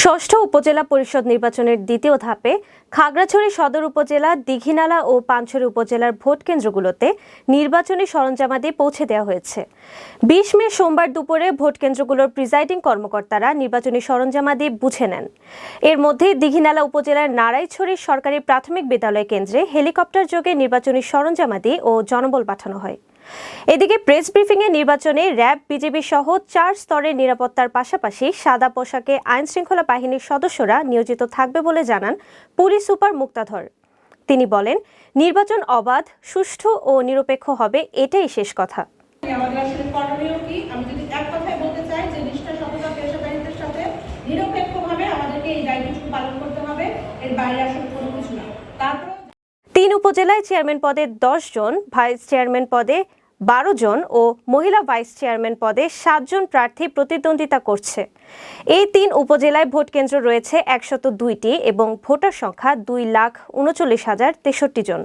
ষষ্ঠ উপজেলা পরিষদ নির্বাচনের দ্বিতীয় ধাপে খাগড়াছড়ি সদর উপজেলা, দীঘিনালা ও পানছড়ি উপজেলার ভোট কেন্দ্রগুলোতে নির্বাচনী সরঞ্জামাদি পৌঁছে দেওয়া হয়েছে। ২০ মে সোমবার দুপুরে ভোট কেন্দ্রগুলোর প্রিজাইডিং কর্মকর্তারা নির্বাচনী সরঞ্জামাদি বুঝে নেন। এর মধ্যে দীঘিনালা উপজেলার নারায়ণছড়ি সরকারি প্রাথমিক বিদ্যালয় কেন্দ্রে হেলিকপ্টার যোগে নির্বাচনী সরঞ্জামাদি ও জনবল পাঠানো হয়। এদিকে প্রেস ব্রিফিংয়ে নির্বাচনে র্যাব, বিজিবি সহ ৪ স্তরের নিরাপত্তার পাশাপাশি সাদা পোশাকে আইনশৃঙ্খলা বাহিনীর সদস্যরা নিয়োজিত থাকবে বলে জানান পুলিশ সুপার মুক্তাধর। তিনি বলেন, নির্বাচন অবাধ, সুষ্ঠু ও নিরপেক্ষ হবে, এটাই শেষ কথা। আমাদের আসলে করণীয় কি, আমি যদি এক কথায় বলতে চাই যে নিষ্ঠা, সততা, পেশাদারিত্বের সাথে নিরপেক্ষভাবে আমাদেরকে এই দায়িত্বটুকু পালন করতে হবে, এর বাইরে আসলে কোনো কিছু না। তারপর ৩ উপজেলায় চেয়ারম্যান পদে ১০ জন, ভাইস চেয়ারম্যান পদে ১২ জন ও মহিলা ভাইস চেয়ারম্যান পদে ৭ জন প্রার্থী প্রতিদ্বন্দ্বিতা করছে। এই ৩ উপজেলায় ভোট কেন্দ্র রয়েছে ১০২টি এবং ভোটার সংখ্যা ২,৩৯,০৬৩ জন।